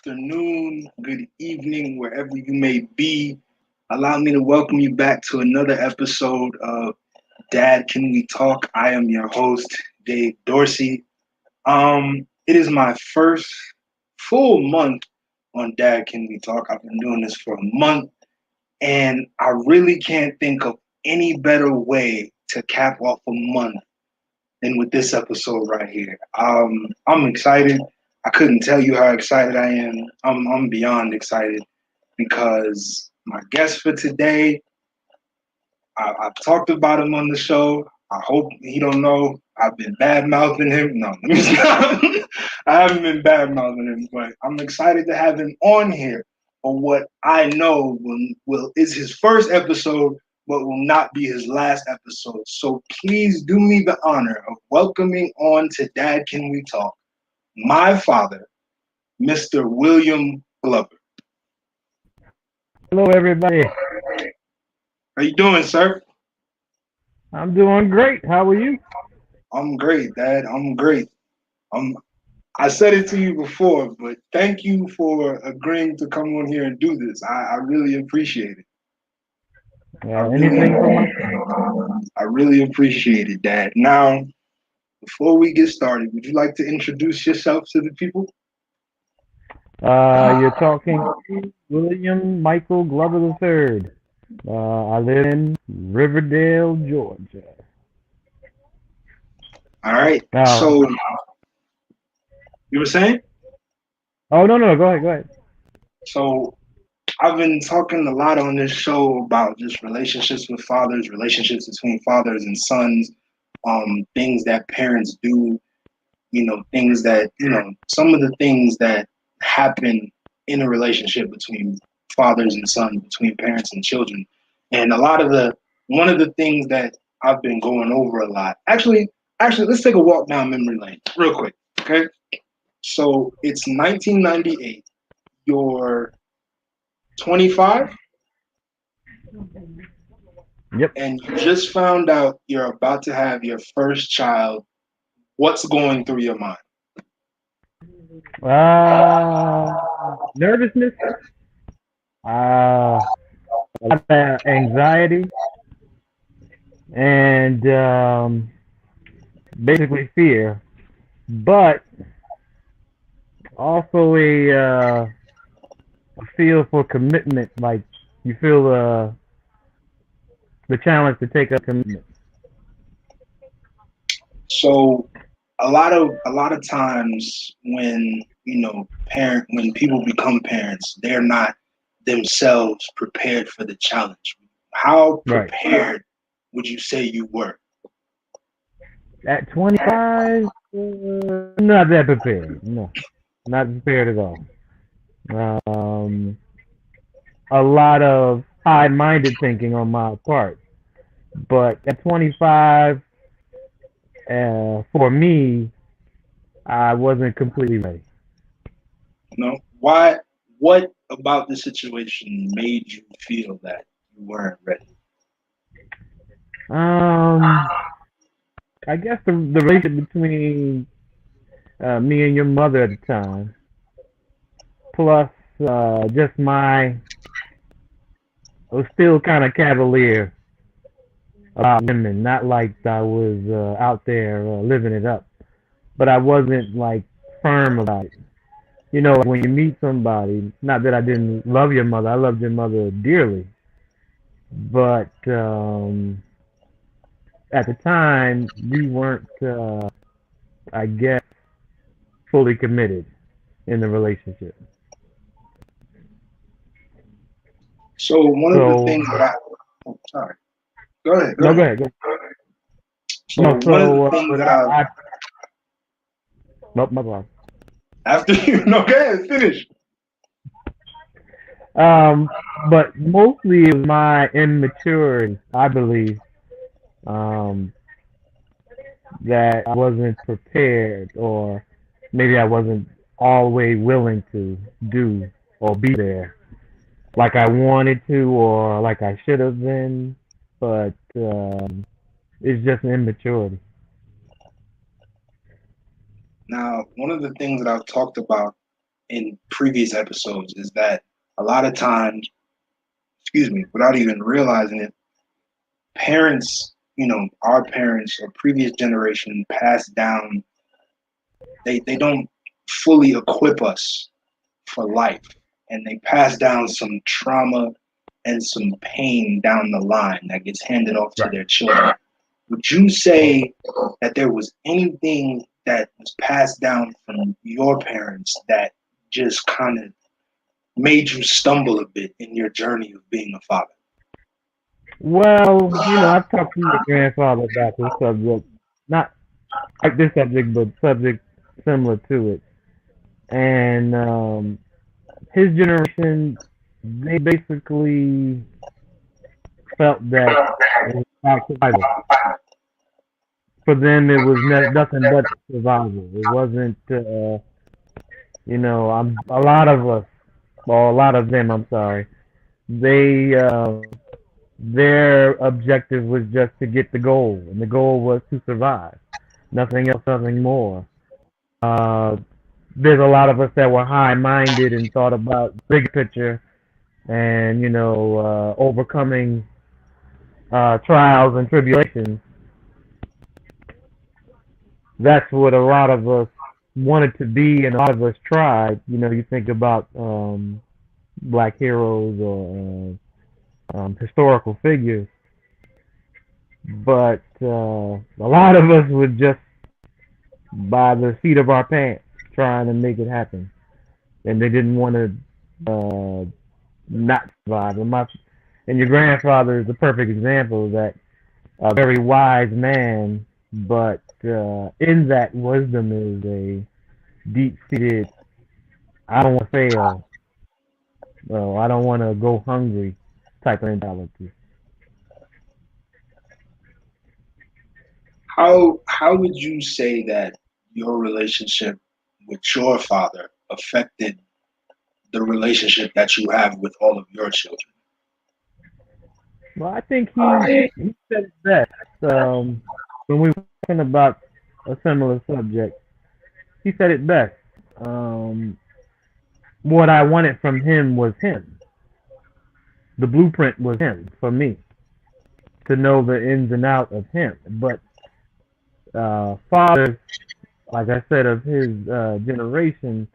afternoon, good evening, wherever you may be. Allow me to welcome you back to another episode of Dad, Can We Talk? I am your host, Gabe Dorsey. It is my first full month on Dad, Can We Talk? I've been doing this for a month, and I really can't think of any better way to cap off a month than with this episode right here. I'm excited. I couldn't tell you how excited I am. I'm beyond excited because my guest for today, I've talked about him on the show. I hope he don't know I've been bad mouthing him. No, let me stop. I haven't been bad mouthing him, but I'm excited to have him on here for what I know will is his first episode, but will not be his last episode. So please do me the honor of welcoming on to Dad Can We Talk, my father, Mr. William Glover. Hello, everybody. How you doing, sir? I'm doing great. How are you? I'm great, Dad. I'm great. I said it to you before, but thank you for agreeing to come on here and do this. I really appreciate it. Anything for my I really appreciate it, Dad. Now, before we get started, would you like to introduce yourself to the people? You're talking to William Michael Glover III. I live in Riverdale, Georgia. All right. Now, So, you were saying? no, go ahead. So, I've been talking a lot on this show about just relationships with fathers, relationships between fathers and sons, things that parents do, things that, some of the things that happen in a relationship between fathers and sons, between parents and children. And one of the things that I've been going over a lot, actually, let's take a walk down memory lane real quick. Okay. So it's 1998. You're 25. Yep. And you just found out you're about to have your first child. What's going through your mind? Nervousness, a lot of anxiety, and basically fear, but also a feel for commitment. Like you feel the challenge to take a commitment. So a lot of times when when people become parents, they're not themselves prepared for the challenge. How Right. prepared would you say you were? At 25, not that prepared. No, not prepared at all. Um, a lot of high-minded thinking on my part, but at 25, for me, I wasn't completely ready. Why? What about the situation made you feel that you weren't ready? Um, I guess the relationship between me and your mother at the time, plus just I was still kind of cavalier about women. Not like I was out there living it up, but I wasn't like firm about it. You know, like when you meet somebody, not that I didn't love your mother, I loved your mother dearly, but at the time we weren't, I guess, fully committed in the relationship. So one of the So things that sorry, go ahead, go no, go ahead. ahead. Go. So No, one of the so things but that I nope, my bad. after you no, go ahead, finish. But mostly it was my immaturity, I believe, um, that I wasn't prepared, or maybe I wasn't always willing to do or be there like I wanted to or like I should have been. But it's just an immaturity. Now, one of the things that I've talked about in previous episodes is that a lot of times, excuse me, without even realizing it, parents, our parents or previous generation pass down, they don't fully equip us for life, and they pass down some trauma and some pain down the line that gets handed off to Right. their children. Would you say that there was anything that was passed down from your parents that just kind of made you stumble a bit in your journey of being a father? Well, I've talked to my grandfather about this subject, not like this subject, but subject similar to it. And his generation, they basically felt that it was about survival. For them, it was nothing but survival. It wasn't, a lot of us, or a lot of them, I'm sorry, they, their objective was just to get the goal, and the goal was to survive. Nothing else, nothing more. Uh, there's a lot of us that were high-minded and thought about the big picture and, overcoming trials and tribulations. That's what a lot of us wanted to be, and a lot of us tried. You think about black heroes or historical figures, but a lot of us were just by the seat of our pants trying to make it happen, and they didn't want to not survive. And your grandfather is a perfect example of that. A very wise man, but in that wisdom is a deep-seated "I don't want to fail," "I don't want to go hungry" type of mentality. How would you say that your relationship with your father affected the relationship that you have with all of your children? Well, I think he said it best when we were talking about a similar subject. He said it best. Um, what I wanted from him was him. The blueprint was him for me to know the ins and outs of him. But fathers, like I said, of his generation,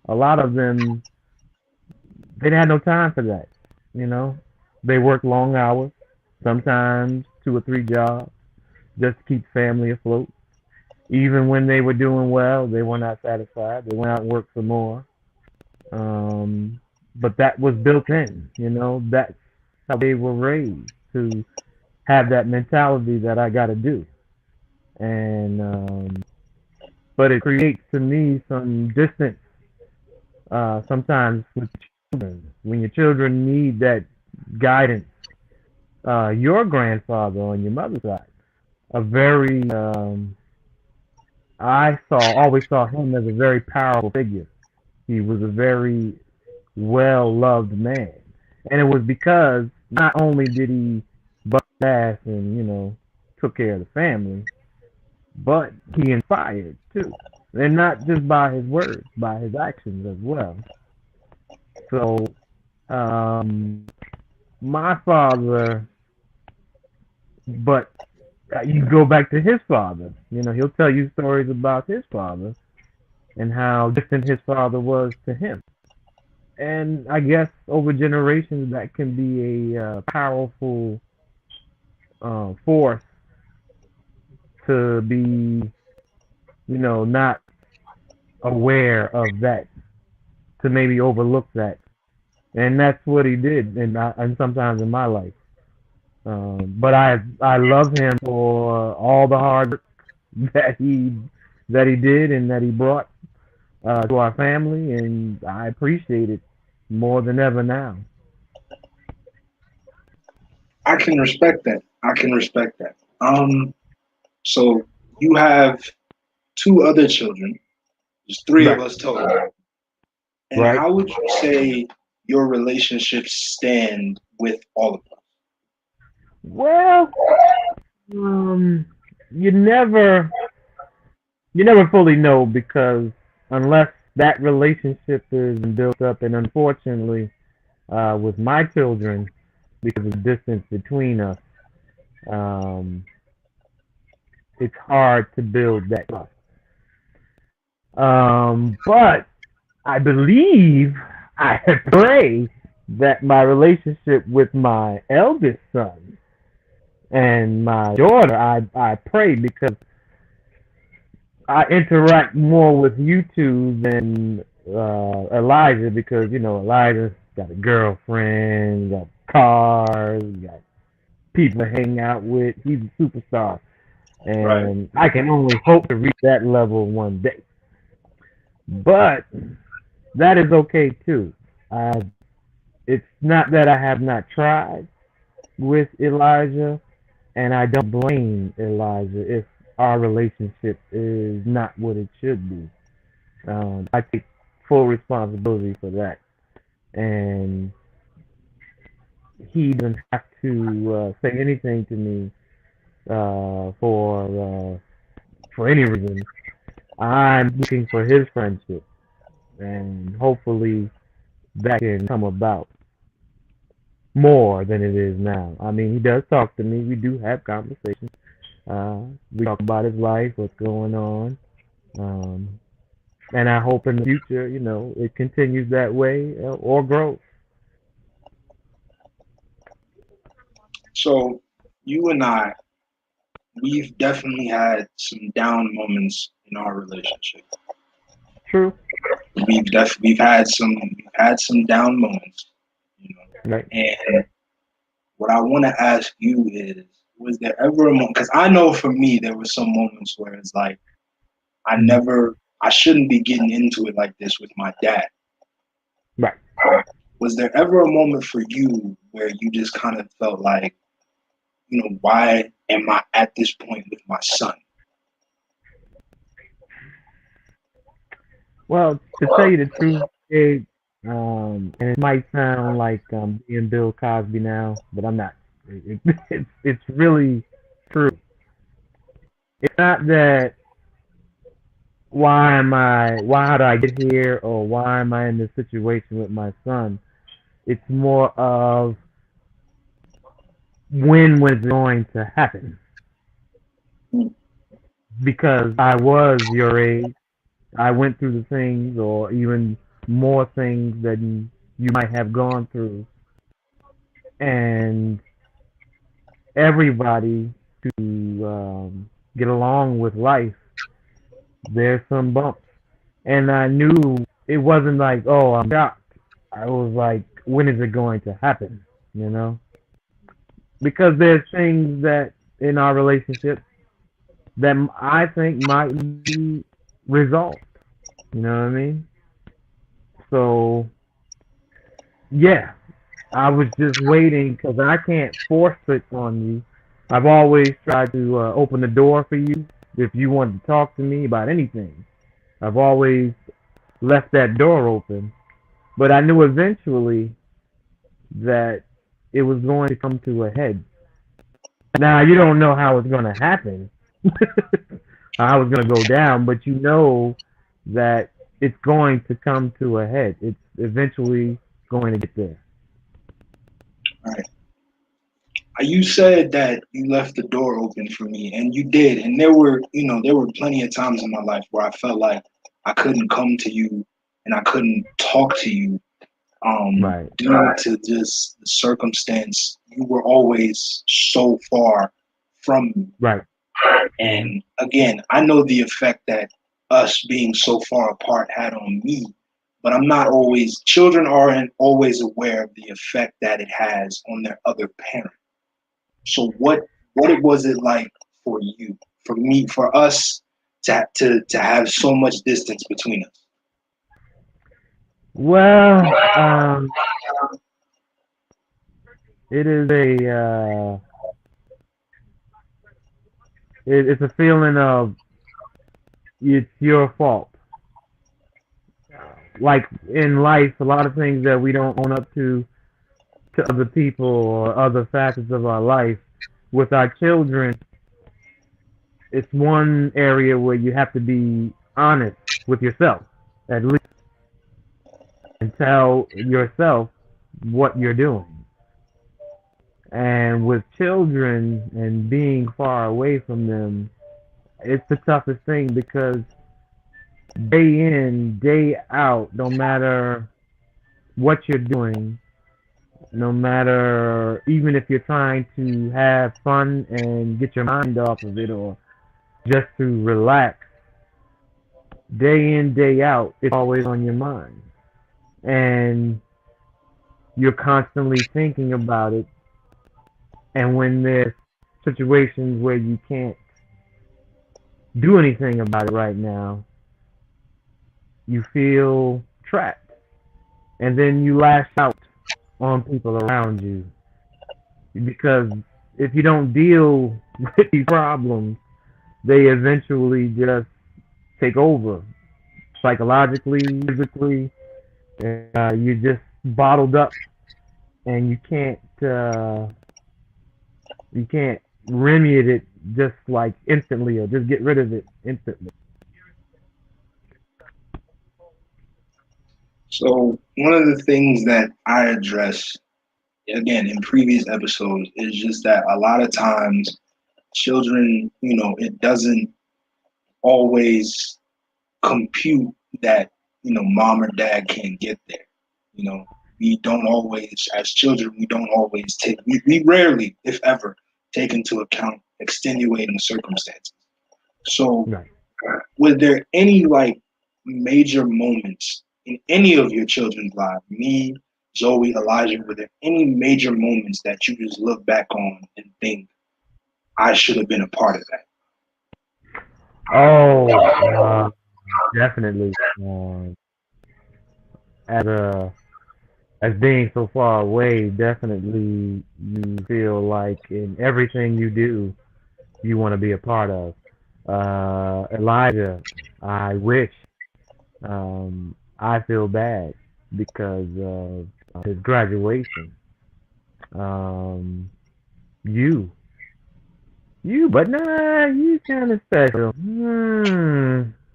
a lot of them they had no time for that. You know, they worked long hours, sometimes 2 or 3 jobs, just to keep family afloat. Even when they were doing well, they were not satisfied. They went out and worked some more. Um, but that was built in. That's how they were raised to have that mentality that I got to do. And but it creates to me some distance sometimes with children when your children need that guidance. Your grandfather on your mother's side, a very always saw him as a very powerful figure. He was a very well loved man, and it was because not only did he bust ass and took care of the family, but he inspired too, and not just by his words, by his actions as well. So, um, my father, but you go back to his father. He'll tell you stories about his father and how distant his father was to him. And I guess over generations, that can be a powerful force to be, not aware of that, to maybe overlook that. And that's what he did, and sometimes in my life. But I love him for all the hard work that he that he did and that he brought to our family, and I appreciate it more than ever now. I can respect that. I can respect that. So you have two other children. There's three of Right, us total. And right. how would you say your relationships stand with all of them? Well, um, you never you never fully know because unless that relationship is built up, and unfortunately, with my children, because of the distance between us, um, it's hard to build that trust. But I believe, I pray that my relationship with my eldest son and my daughter, I pray, because I interact more with you two than Elijah, because Elijah's got a girlfriend, got cars, got people to hang out with. He's a superstar, Right. and I can only hope to reach that level one day. But that is okay too. I, it's not that I have not tried with Elijah, and I don't blame Elijah if our relationship is not what it should be. I take full responsibility for that, and he doesn't have to say anything to me for any reason. I'm looking for his friendship, and hopefully that can come about more than it is now. I mean, he does talk to me. We do have conversations. We talk about his life, what's going on, um, and I hope in the future, it continues that way or grows. So you and I, we've definitely had some down moments in our relationship. True. We've had some down moments, you know. Right. And what I want to ask you is, was there ever a moment? Because I know for me, there were some moments where it's like Mhm. I shouldn't be getting into it like this with my dad. Right. Was there ever a moment for you where you just kind of felt like, why am I at this point with my son? Well, to tell you the truth, and it might sound like being Bill Cosby now, but I'm not. It's really true. It's not that why did I get here, or why am I in this situation with my son. It's more of when was it going to happen, Mm. because I was your age. I went through the things, or even more things than you might have gone through, and everybody, to get along with life, there's some bumps. And I knew it wasn't like, oh, I'm shocked. I was like, when is it going to happen? You know? Because there's things that in our relationship that I think might be resolved. You know what I mean? So, yeah, I was just waiting, because I can't force it on you. I've always tried to open the door for you if you wanted to talk to me about anything. I've always left that door open, but I knew eventually that it was going to come to a head. Now, you don't know how it's going to happen, how it's going to go down, but you know that it's going to come to a head. It's eventually going to get there. All right. You said that you left the door open for me, and you did. And there were plenty of times in my life where I felt like I couldn't come to you and I couldn't talk to you, Right. due to just the circumstance. You were always so far from me. Right. Hmm. And again, I know the effect that us being so far apart had on me, but children aren't always aware of the effect that it has on their other parent. So was it like for you, for me, for us to have so much distance between us? Well, it is it's a feeling of it's your fault. Like in life, a lot of things that we don't own up to other people or other facets of our life. With our children, it's one area where you have to be honest with yourself. at least, and tell yourself what you're doing. And with children and being far away from them, it's the toughest thing because day in, day out, no matter what you're doing, no matter even if you're trying to have fun and get your mind off of it or just to relax, day in, day out, it's always on your mind. And you're constantly thinking about it. And when there's situations where you can't do anything about it right now, you feel trapped. And then you lash out on people around you. Because if you don't deal with these problems, they eventually just take over psychologically, physically. You're just bottled up, and you can't remedy it just like instantly or just get rid of it instantly. So one of the things that I address again in previous episodes is just that a lot of times children, it doesn't always compute that, mom or dad can't get there. You know, we don't always, as children, we rarely, if ever, take into account extenuating circumstances. So, Right. were there any like major moments in any of your children's lives, me, Zoe, Elijah, were there any major moments that you just look back on and think, I should have been a part of that? Oh, definitely. As a as being so far away, definitely you feel like in everything you do, you want to be a part of. Elijah, I wish. I feel bad because of his graduation. Um, you, but nah, you kind of special.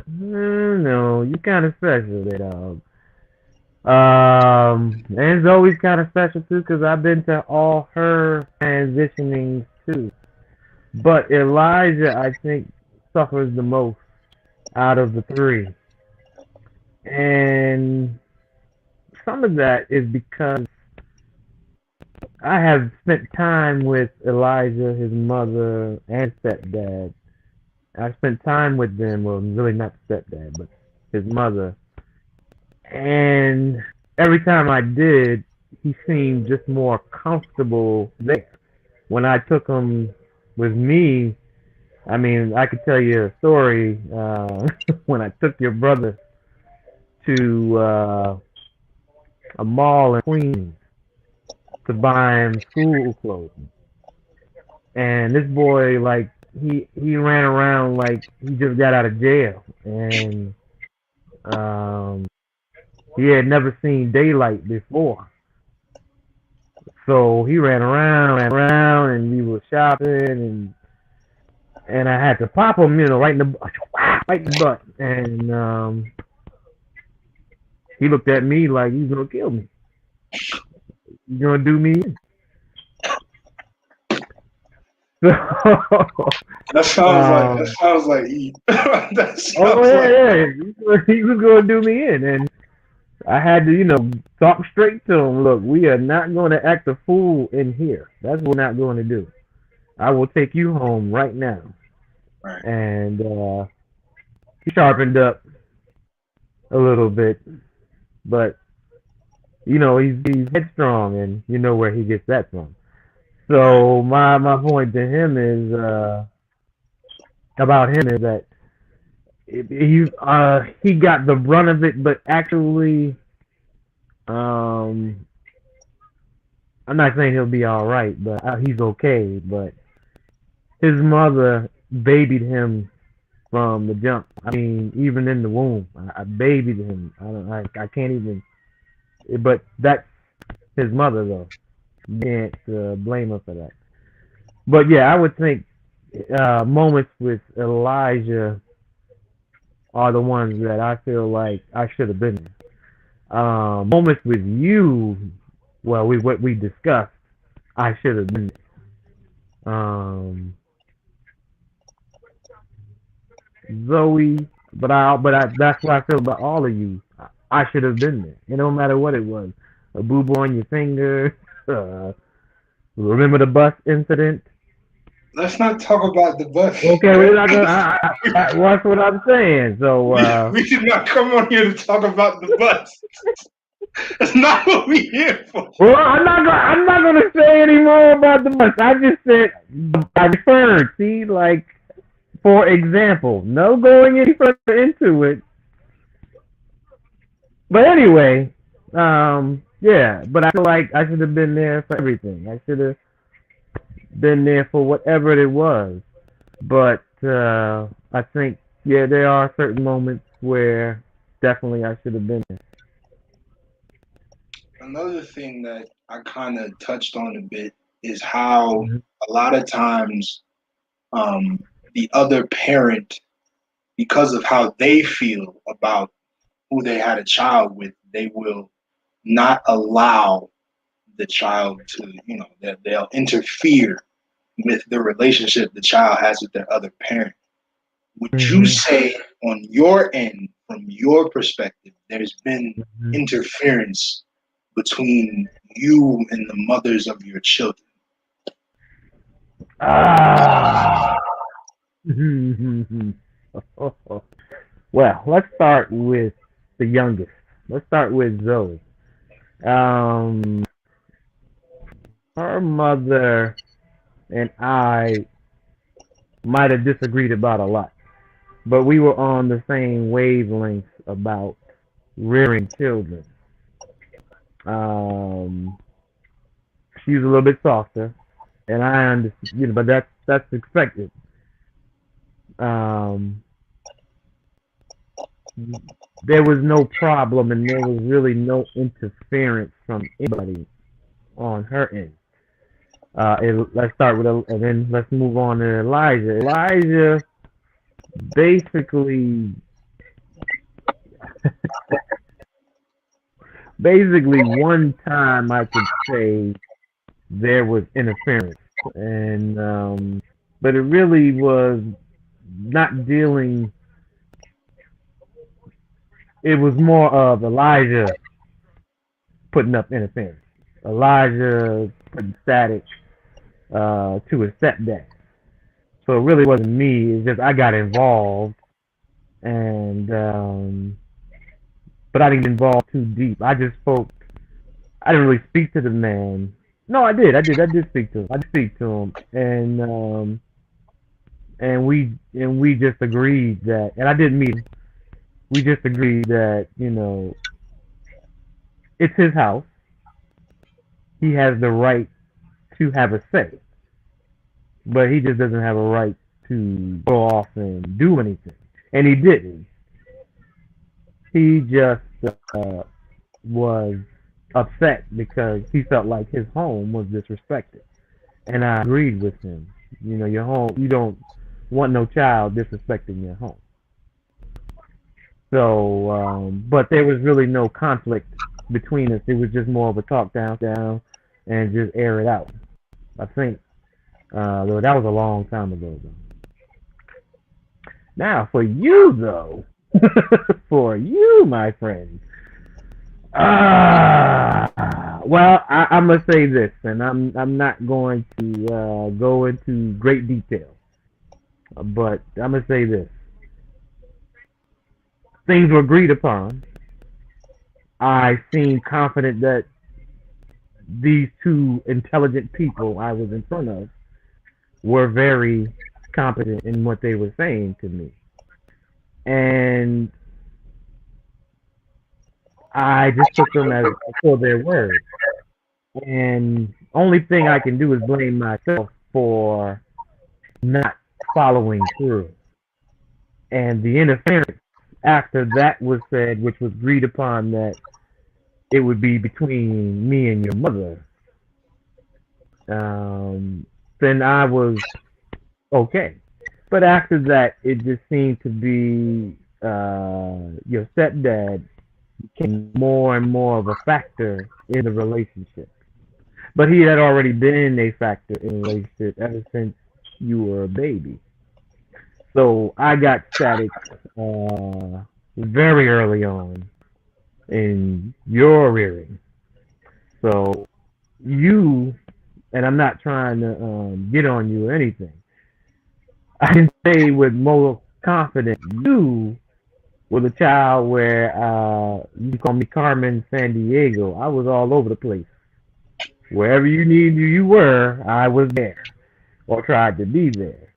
No, you kind of special, that dog. And Zoe's kind of special too because I've been to all her transitionings too. But Elijah, I think, suffers the most out of the three. And some of that is because I have spent time with Elijah, his mother, and stepdad. I spent time with them, well, really not stepdad, but his mother. And every time I did, he seemed just more comfortable there. When I took him with me, I mean, I could tell you a story. When I took your brother to a mall in Queens to buy him school clothes, and this boy, like, he ran around like he just got out of jail, and um, he had never seen daylight before. So he ran around, and we were shopping, and I had to pop him, right in the right in the butt, and he looked at me like he's gonna kill me. He's gonna do me in. So, That sounds like he. That oh sounds like. yeah, he was gonna do me in, and I had to, talk straight to him. Look, we are not going to act a fool in here. That's what we're not going to do. I will take you home right now. Right. And he sharpened up a little bit, but he's headstrong, and you know where he gets that from. So my point to him is about him is that he got the brunt of it, but actually, I'm not saying he'll be all right, but he's okay. But his mother babied him from the jump. I mean, even in the womb, I babied him. I can't even. But that's his mother, though. You can't blame her for that. But yeah, I would think moments with Elijah are the ones that I feel like I should have been there. Moments with you, well, what we discussed, I should have been there. Zoe, that's what I feel about all of you. I should have been there. It don't matter what it was. A boo boo on your finger. Uh, remember the bus incident? Let's not talk about the bus. Okay, we're not gonna. That's what I'm saying. So We did not come on here to talk about the bus. That's not what we're here for. well, I'm not gonna say any more about the bus. I just said I referred. See, like for example, no going any further into it. But anyway, yeah. But I feel like I should have been there for everything. I should have been there for whatever it was. But I think, yeah, there are certain moments where definitely I should have been there. Another thing that I kind of touched on a bit is how Mm-hmm. a lot of times the other parent, because of how they feel about who they had a child with, they will not allow the child to, that they'll interfere with the relationship the child has with their other parent. Would you Mm-hmm. say on your end, from your perspective, there's been Mm-hmm. interference between you and the mothers of your children? Ah. Well, let's start with the youngest. Let's start with Zoe. Um, her mother and I might have disagreed about a lot, but we were on the same wavelength about rearing children. Um, she's a little bit softer, and I understand, but that's expected. Um, there was no problem, and there was really no interference from anybody on her end. Let's start with, and then let's move on to Elijah. Elijah basically, basically one time I could say there was interference, and but it really was not dealing. It was more of Elijah putting up interference. Elijah putting static to his stepdad. So it really wasn't me. It's just I got involved, and but I didn't get involved too deep. I just spoke. I didn't really speak to the man. No, I did. I did. I did speak to him. I did speak to him, and we just agreed that, and I didn't meet him. We just agreed that it's his house. He has the right to have a say, but he just doesn't have a right to go off and do anything. And he didn't. He just was upset because he felt like his home was disrespected. And I agreed with him. Your home, you don't want no child disrespecting your home. So, but there was really no conflict between us. It was just more of a talk down, and just air it out. I think, though that was a long time ago, though. Now, for you, though, for you, my friend, well, I'm gonna say this, and I'm not going to go into great detail, but I'm gonna say this: things were agreed upon. I seemed confident that these two intelligent people I was in front of were very competent in what they were saying to me, and I just took them as for their word. And only thing I can do is blame myself for not following through. And the interference after that was said, which was agreed upon that it would be between me and your mother, then I was okay. But after that, it just seemed to be. your stepdad became more and more of a factor in the relationship. But he had already been a factor in the relationship ever since you were a baby. So I got static very early on in your rearing. So you, and I'm not trying to get on you or anything. I can say with more confidence, you were the child where you call me Carmen San Diego. I was all over the place. Wherever you needed you were, I was there or tried to be there.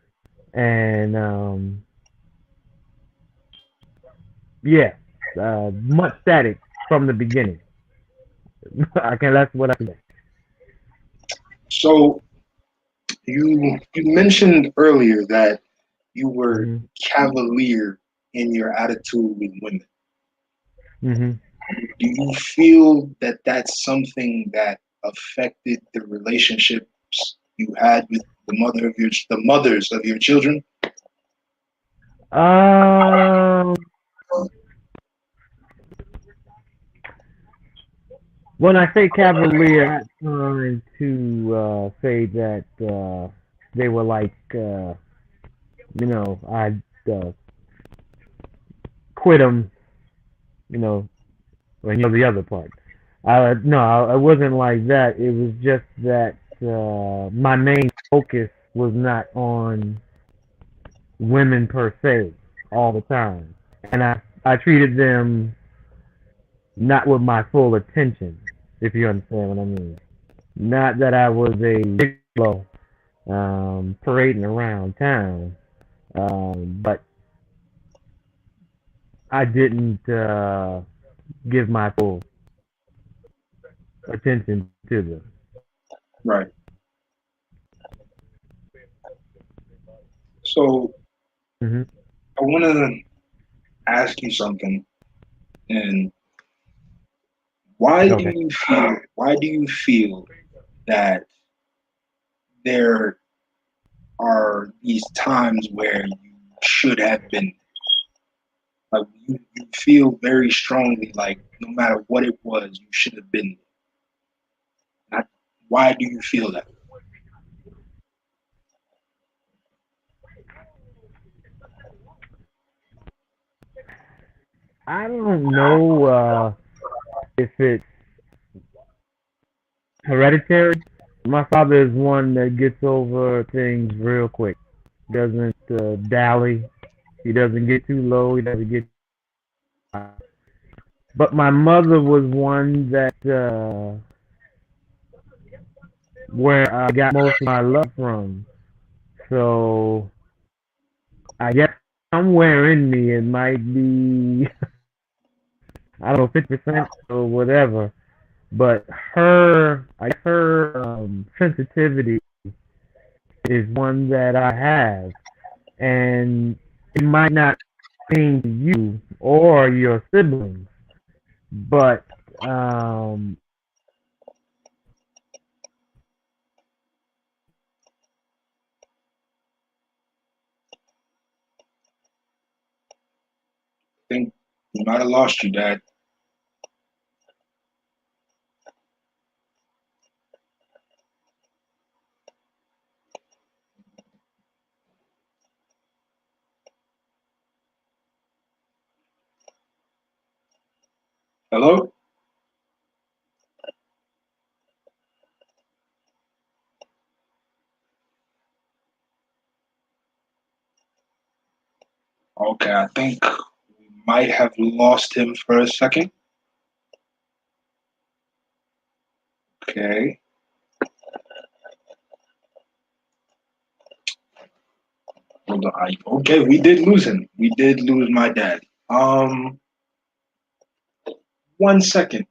And yeah, much static from the beginning. I can. That's what I can say. So you mentioned earlier that you were Mhm. cavalier in your attitude with women. Mhm. Do you feel that that's something that affected the relationships you had with the mothers of your children? Um. When I say cavalier, I'm trying to say that they were like, I quit them, you know, and the other part. No, I wasn't like that. It was just that my main focus was not on women per se all the time, and I treated them not with my full attention, if you understand what I mean. Not that I was a gigolo parading around town, but I didn't give my full attention to them. Right. So Hmm. I want to ask you something. And Okay. why do you feel that there are these times where you should have been like you feel very strongly like no matter what it was, you should have been there. Not, why do you feel that? I don't know if it's hereditary. My father is one that gets over things real quick. Doesn't dally. He doesn't get too low. He doesn't get too high. But my mother was one that where I got most of my love from. So I guess somewhere in me it might be I don't know 50% or whatever. But I guess her sensitivity is one that I have, and it might not mean to you or your siblings, but um, I think you might have lost your dad. Hello? Okay, I think we might have lost him for a second. Okay. Hold on. Okay, we did lose him. We did lose my dad. 1 second.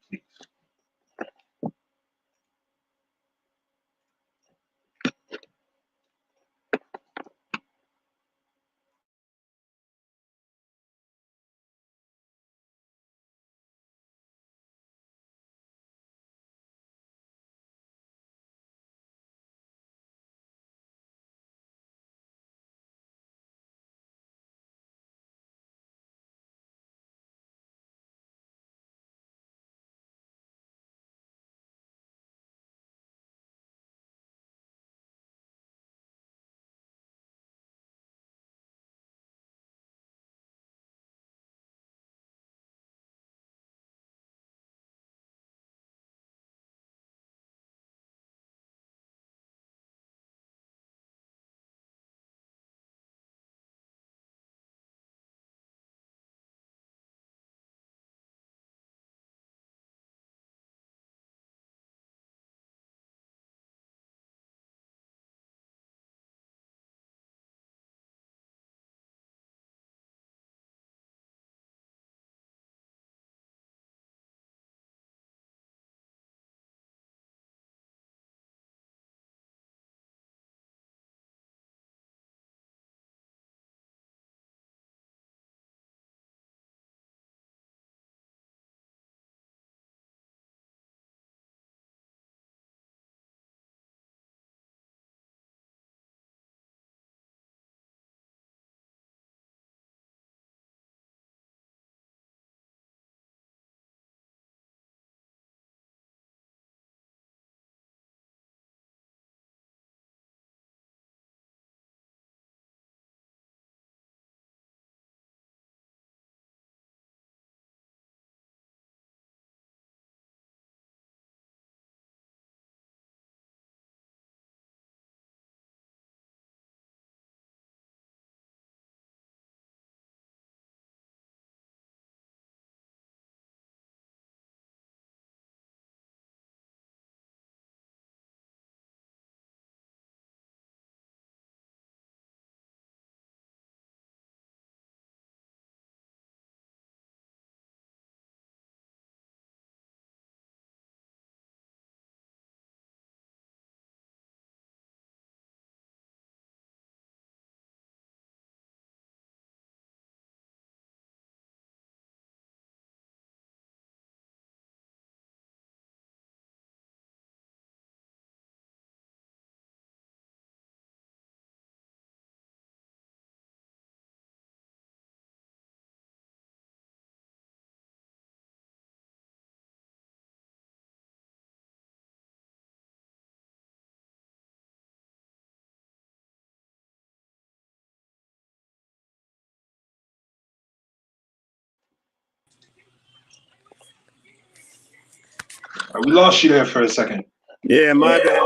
We lost you there for a second. Yeah, my bad.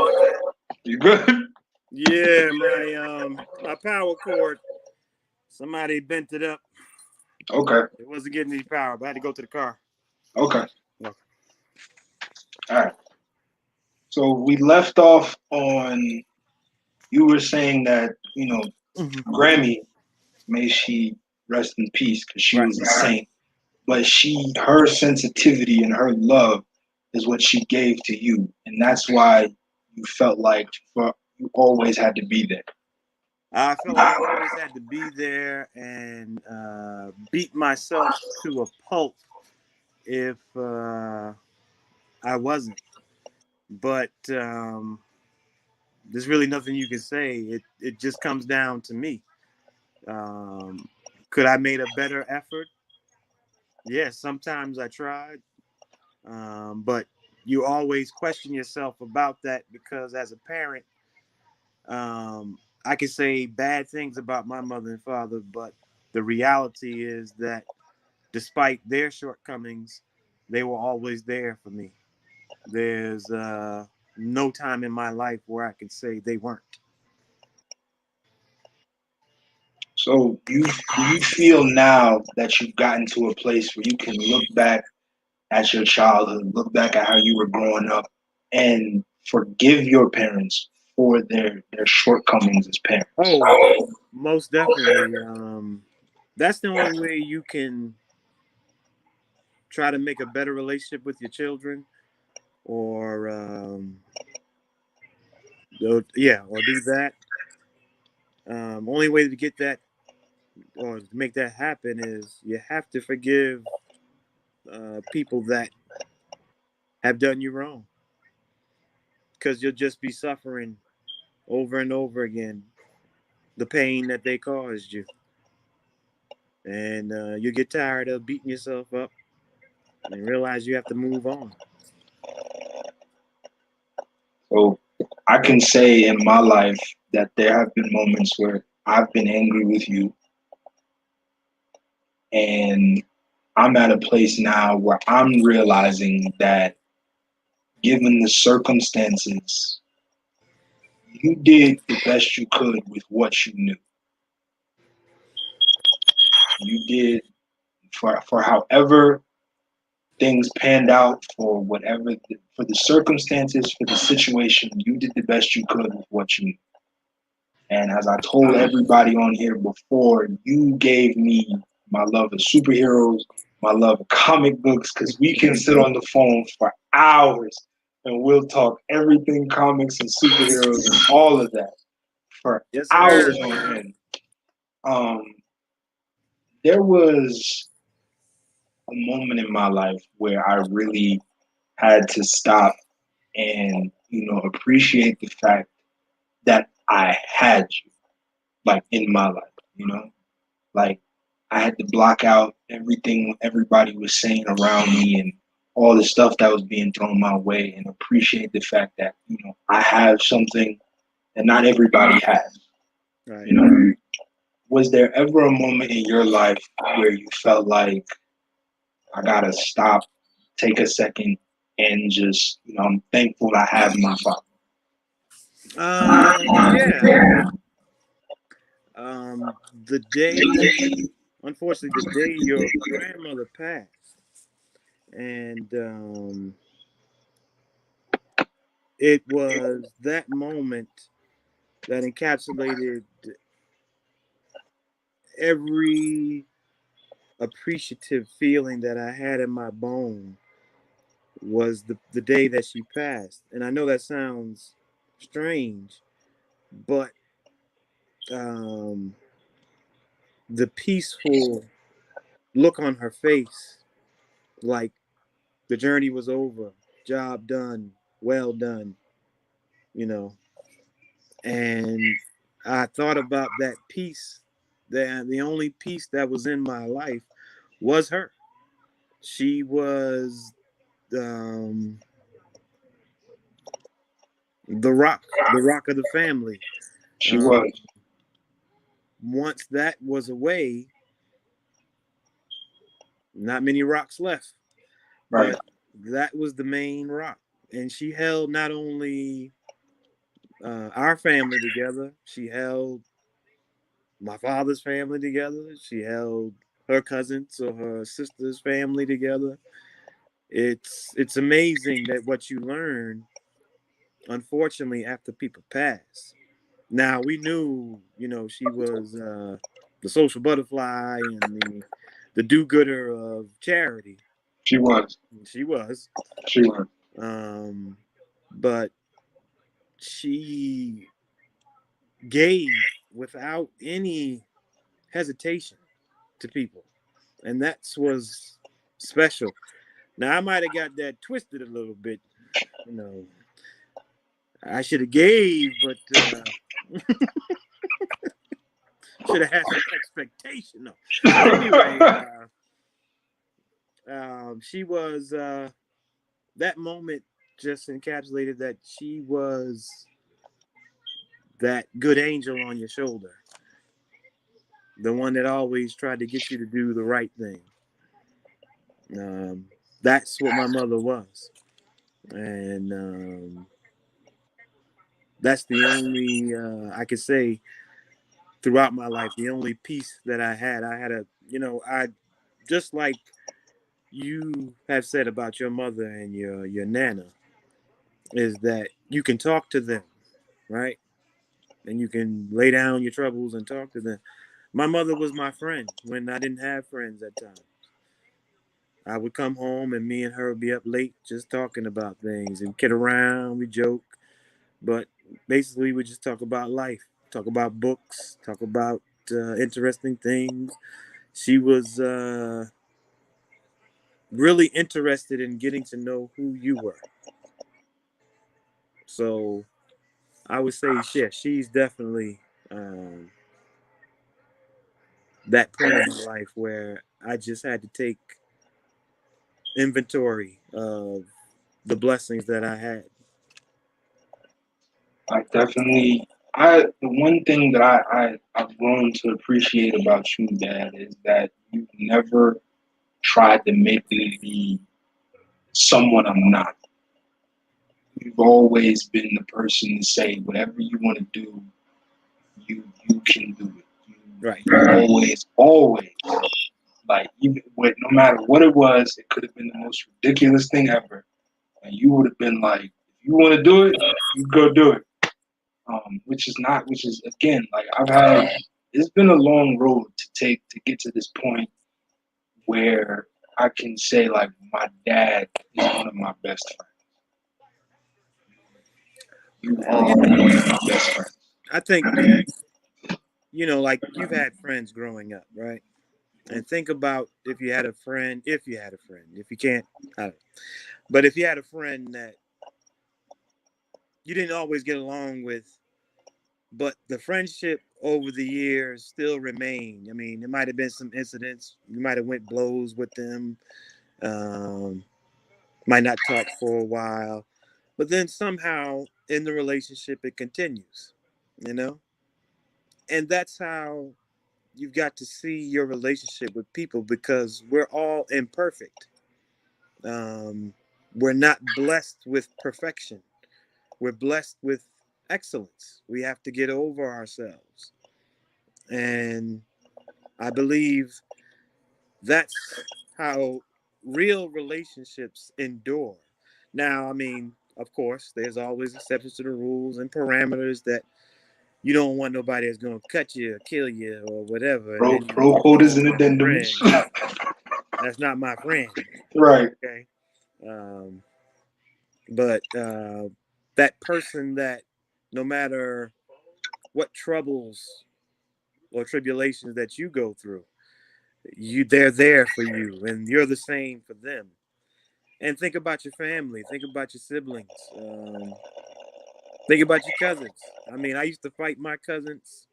You good? Yeah, my power cord. Somebody bent it up. Okay. It wasn't getting any power, but I had to go to the car. Okay. Okay. All right. So we left off on you were saying that, Grammy, may she rest in peace because she Right. was a saint. But her sensitivity and her love is what she gave to you. And that's why you felt like you always had to be there. I felt like I always had to be there and beat myself to a pulp if I wasn't. But there's really nothing you can say. It just comes down to me. Could I made a better effort? Yes, sometimes I tried. But you always question yourself about that because as a parent, I can say bad things about my mother and father, but the reality is that despite their shortcomings, they were always there for me. There's no time in my life where I could say they weren't. So do you feel now that you've gotten to a place where you can look back at your childhood, look back at how you were growing up, and forgive your parents for their shortcomings as parents? Oh, most definitely. That's the only way you can try to make a better relationship with your children, or or do that. Only way to get that or to make that happen is you have to forgive people that have done you wrong, because you'll just be suffering over and over again the pain that they caused you, and you get tired of beating yourself up and realize you have to move on. So I can say in my life that there have been moments where I've been angry with you, and I'm at a place now where I'm realizing that given the circumstances, you did the best you could with what you knew. You did for however things panned out, for whatever, for the circumstances, for the situation, you did the best you could with what you knew. And as I told everybody on here before, you gave me my love of superheroes, my love of comic books, because we can sit on the phone for hours and we'll talk everything comics and superheroes and all of that for Yes, hours sir. on end. There was a moment in my life where I really had to stop and, appreciate the fact that I had you, like, in my life. Like, I had to block out everything everybody was saying around me and all the stuff that was being thrown my way, and appreciate the fact that, I have something that not everybody has. Right. Was there ever a moment in your life where you felt like I gotta stop, take a second, and just, I'm thankful I have my father? Yeah. The day, unfortunately, the day your grandmother passed, and it was that moment that encapsulated every appreciative feeling that I had in my bone. Was the day that she passed. And I know that sounds strange, but um, the peaceful look on her face, like the journey was over, job done, well done, you know. And I thought about that peace, that the only peace that was in my life was her. She was um, the rock of the family. She Um, was. Once that was away, not many rocks left. Right. But That was the main rock. And she held not only our family together, she held my father's family together, she held her cousins or her sister's family together. It's amazing that what you learn, unfortunately, after people pass. Now we knew, she was the social butterfly and the do-gooder of charity. She was. She was. She was. But she gave without any hesitation to people, and that was special. Now I might have got that twisted a little bit, you know. I should have gave, but should have had some expectation. No, but anyway, she was that moment just encapsulated that she was that good angel on your shoulder, the one that always tried to get you to do the right thing. That's what my mother was, and that's the only I could say throughout my life, the only peace that I had. I had I just like you have said about your mother and your nana, is that you can talk to them, right? And you can lay down your troubles and talk to them. My mother was my friend when I didn't have friends at times. I would come home and me and her would be up late just talking about things and kid around, we joke, but basically we just talk about life, talk about books, talk about interesting things. She was really interested in getting to know who you were. So I would say, yeah, she's definitely that point in my life where I just had to take inventory of the blessings that I had. I definitely. The one thing that I've grown to appreciate about you, Dad, is that you've never tried to make me be someone I'm not. You've always been the person to say whatever you want to do, you can do it. Right. You always, like even with no matter what it was, it could have been the most ridiculous thing ever, and you would have been like, if you want to do it, you go do it. Which is again, like it's been a long road to take to get to this point where I can say like my dad is one of my best friends. You are one of my best friends. I think, like you've had friends growing up, right? And think about if you had a friend, if you can't, I don't know. But if you had a friend that you didn't always get along with, but the friendship over the years still remained. I mean, there might have been some incidents. You might have went blows with them. Um, might not talk for a while, but then somehow in the relationship it continues, you know? And that's how you've got to see your relationship with people, because we're all imperfect. Um, we're not blessed with perfection. We're blessed with excellence. We have to get over ourselves. And I believe that's how real relationships endure. Now, I mean, of course, there's always exceptions to the rules and parameters that you don't want nobody that's going to cut you or kill you or whatever. And then you Pro come quotas and home with a addendums. friend. That's not my friend. Right. Okay. But that person that no matter what troubles or tribulations that you go through, they're there for you and you're the same for them. And think about your family, think about your siblings, think about your cousins. I mean, I used to fight my cousins,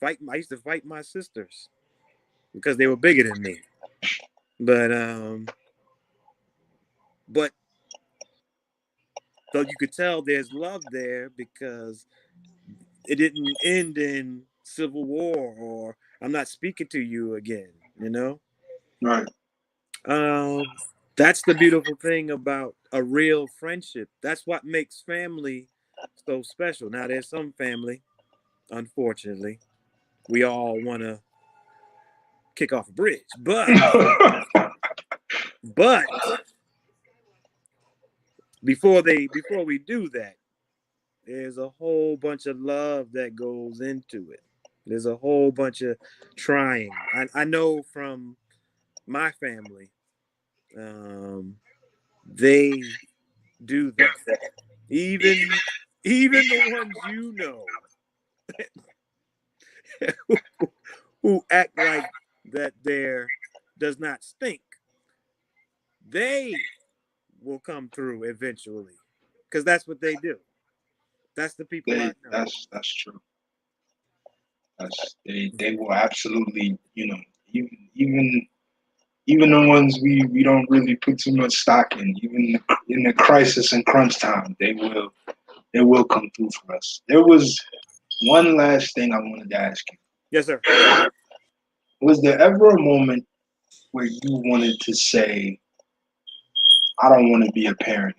I used to fight my sisters because they were bigger than me. But so you could tell there's love there because it didn't end in civil war or I'm not speaking to you again, you know? Right. Um, That's the beautiful thing about a real friendship. That's what makes family so special. Now, there's some family, unfortunately, we all want to kick off a bridge, but before we do that, there's a whole bunch of love that goes into it. There's a whole bunch of trying. I know from my family, they do that. Even even the ones you know who act like that there does not stink, they will come through eventually, because that's what they do. That's the people I know. That's true. They will absolutely, even even the ones we don't really put too much stock in, even in the crisis and crunch time, they will come through for us. There was one last thing I wanted to ask you. Yes, sir. Was there ever a moment where you wanted to say, I don't want to be a parent?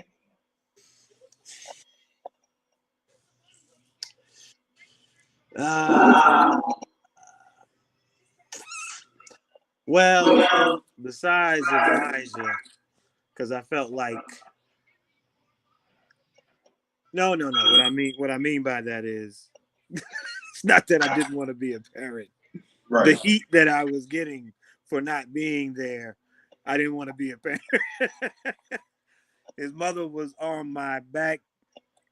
Well, besides Elijah, because I felt like no. What I mean by that is it's not that I didn't want to be a parent. The Right. heat that I was getting for not being there, I didn't want to be a parent. His mother was on my back,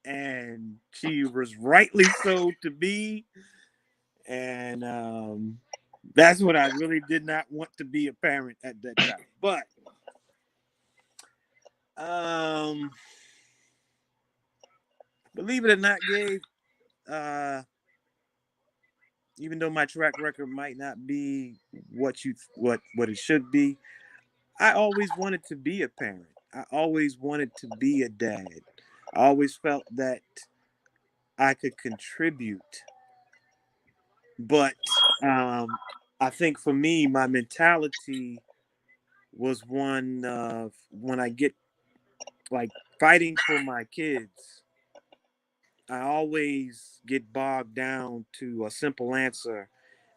and she was rightly so to be. And that's what I really did not want to be a parent at that time. But believe it or not, Gabe, uh, even though my track record might not be what it should be, I always wanted to be a parent. I always wanted to be a dad. I always felt that I could contribute. But I think for me, my mentality was one of when I get like fighting for my kids, I always get bogged down to a simple answer,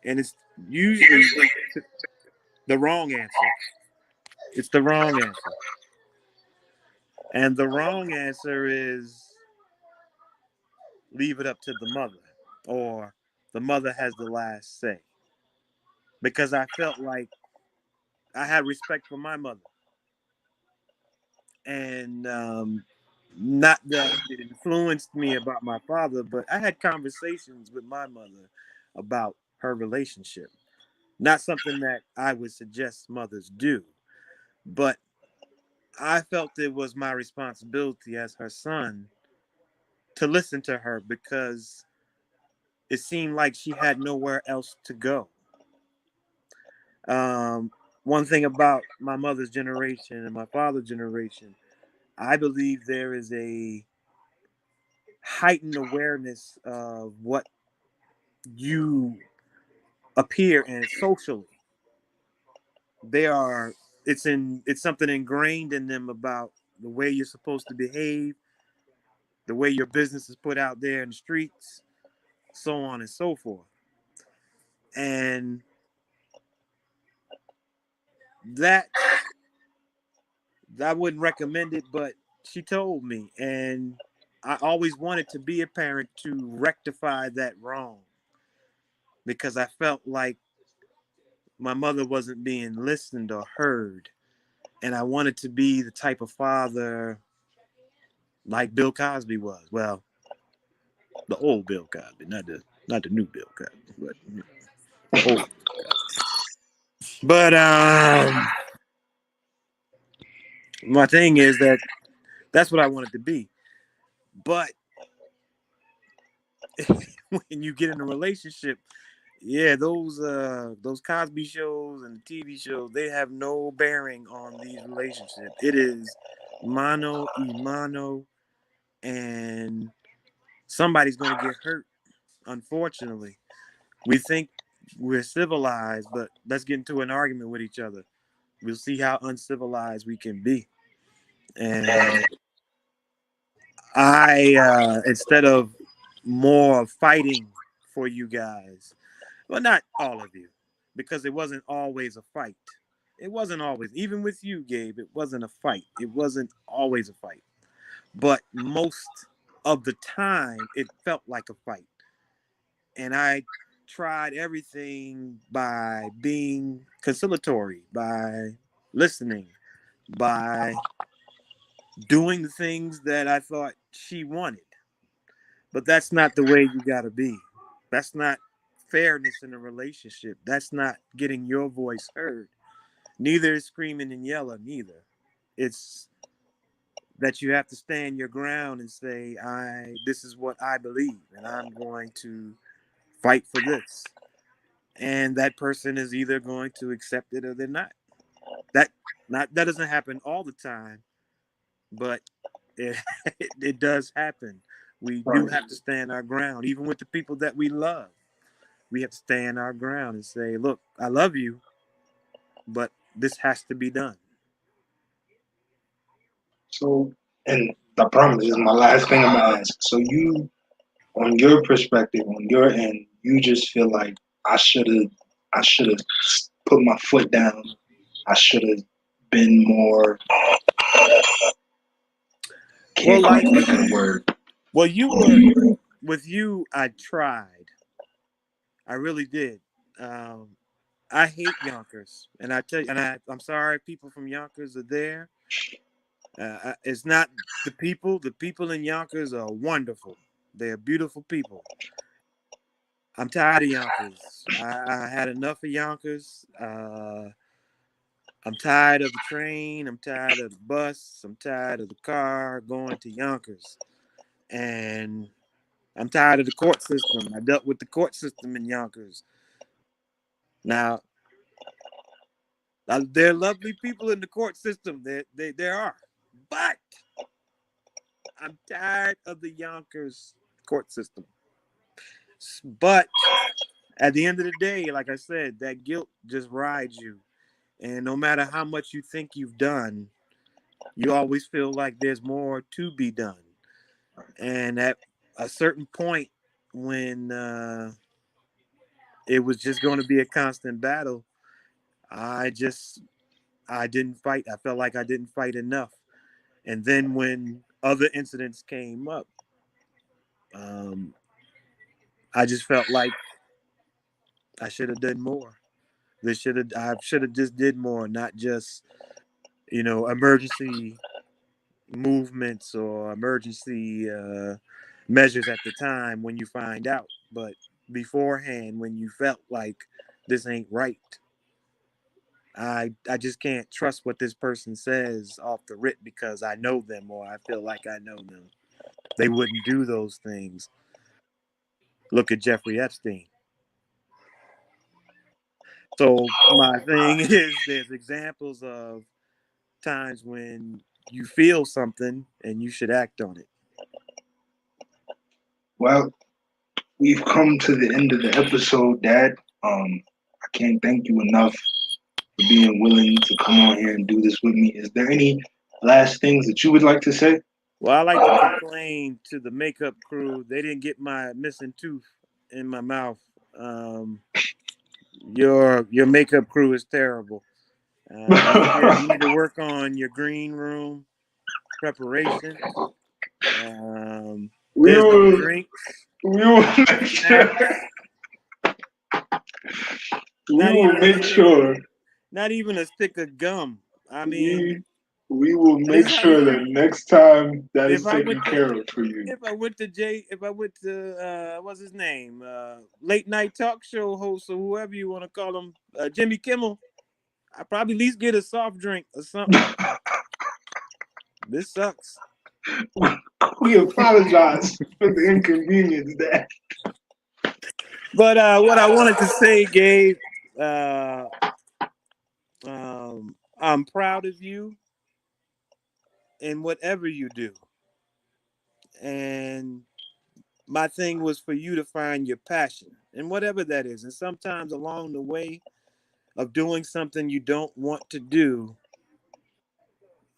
and it's usually the wrong answer. It's the wrong answer. And the wrong answer is leave it up to the mother, or the mother has the last say. Because I felt like I had respect for my mother. And not that it influenced me about my father, but I had conversations with my mother about her relationship. Not something that I would suggest mothers do, but I felt it was my responsibility as her son to listen to her because it seemed like she had nowhere else to go. Um, One thing about my mother's generation and my father's generation, I believe there is a heightened awareness of what you appear in socially. They are it's something ingrained in them about the way you're supposed to behave, the way your business is put out there in the streets, so on and so forth. And that I wouldn't recommend it, but she told me, and I always wanted to be a parent to rectify that wrong because I felt like my mother wasn't being listened or heard. And I wanted to be the type of father like Bill Cosby was. Well, the old Bill Cosby, not the new Bill Cosby, but the old Bill Cosby. But my thing is that that's what I wanted to be. But when you get in a relationship, yeah, those Cosby shows and the TV shows, they have no bearing on these relationships. It is mano y mano, and somebody's going to get hurt. Unfortunately, we think we're civilized, but let's get into an argument with each other. We'll see how uncivilized we can be. And instead of more fighting for you guys, well, not all of you, because it wasn't always a fight. It wasn't always, even with you, Gabe, it wasn't a fight. It wasn't always a fight. But most of the time, it felt like a fight. And I tried everything by being conciliatory, by listening, by doing the things that I thought she wanted. But that's not the way you got to be. That's not fairness in a relationship. That's not getting your voice heard. Neither is screaming and yelling, neither. It's that you have to stand your ground and say, this is what I believe, and I'm going to fight for this. And that person is either going to accept it or they're not. That doesn't happen all the time, but it, it does happen. We do have to stand our ground, even with the people that we love. We have to stand our ground and say, look, I love you, but this has to be done. So, and I promise this is my last thing I'm gonna ask. So you, on your perspective, on your end, you just feel like I should have put my foot down. I should have been more. Can't quite think of the word. Well, with you, I tried. I really did. I hate Yonkers, and I tell you, and I'm sorry, people from Yonkers are there. It's not the people. The people in Yonkers are wonderful. They're beautiful people. I'm tired of Yonkers. I had enough of Yonkers. I'm tired of the train. I'm tired of the bus. I'm tired of the car going to Yonkers. And I'm tired of the court system. I dealt with the court system in Yonkers. Now, there are lovely people in the court system. There are. But I'm tired of the Yonkers court system. But at the end of the day, like I said, that guilt just rides you. And no matter how much you think you've done, you always feel like there's more to be done. And at a certain point, when it was just going to be a constant battle, I didn't fight. I felt like I didn't fight enough. And then when other incidents came up, I just felt like I should have done more. I should have just did more, not just, emergency movements or emergency measures at the time when you find out, but beforehand when you felt like this ain't right. I just can't trust what this person says off the rip because I know them or I feel like I know them. They wouldn't do those things. Look at Jeffrey Epstein. So my thing is there's examples of times when you feel something and you should act on it. Well, we've come to the end of the episode, Dad. I can't thank you enough for being willing to come on here and do this with me. Is there any last things that you would like to say? Well, I like to complain to the makeup crew. They didn't get my missing tooth in my mouth. Your makeup crew is terrible. You need to work on your green room preparation. we There's no will. drinks. We will make sure. We will make sure. Not even a stick of gum. I mean, we will make sure that next time that is taken care of for you. If I went to what's his name, late night talk show host or whoever you want to call him, Jimmy Kimmel, I probably at least get a soft drink or something. This sucks. We apologize for the inconvenience, Dad. But what I wanted to say, Gabe, I'm proud of you in whatever you do. And my thing was for you to find your passion and whatever that is. And sometimes along the way, of doing something you don't want to do,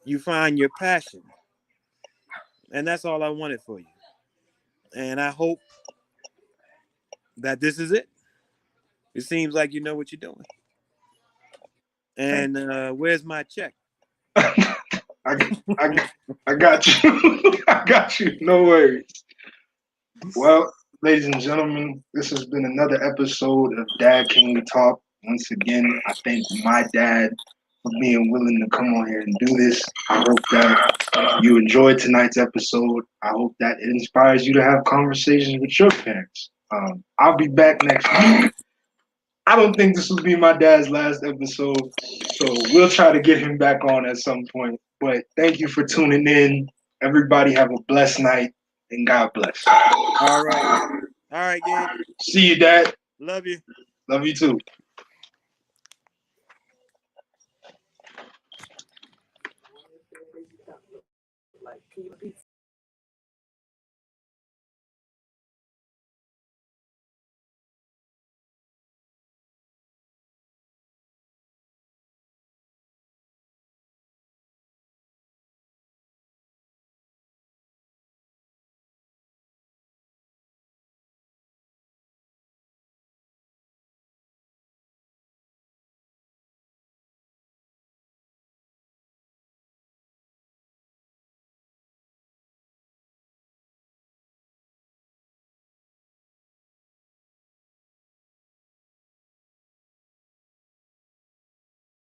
you find your passion. And that's all I wanted for you. And I hope that this is it. It seems like you know what you're doing. And where's my check? I got you. I got you. No worries. Well, ladies and gentlemen, this has been another episode of Dad Can We Talk. Once again, I thank my dad for being willing to come on here and do this. I hope that you enjoyed tonight's episode. I hope that it inspires you to have conversations with your parents. I'll be back next week. I don't think this will be my dad's last episode, so we'll try to get him back on at some point. But thank you for tuning in. Everybody have a blessed night, and God bless. All right, Gabe. See you, Dad. Love you. Love you too. Like, can you repeat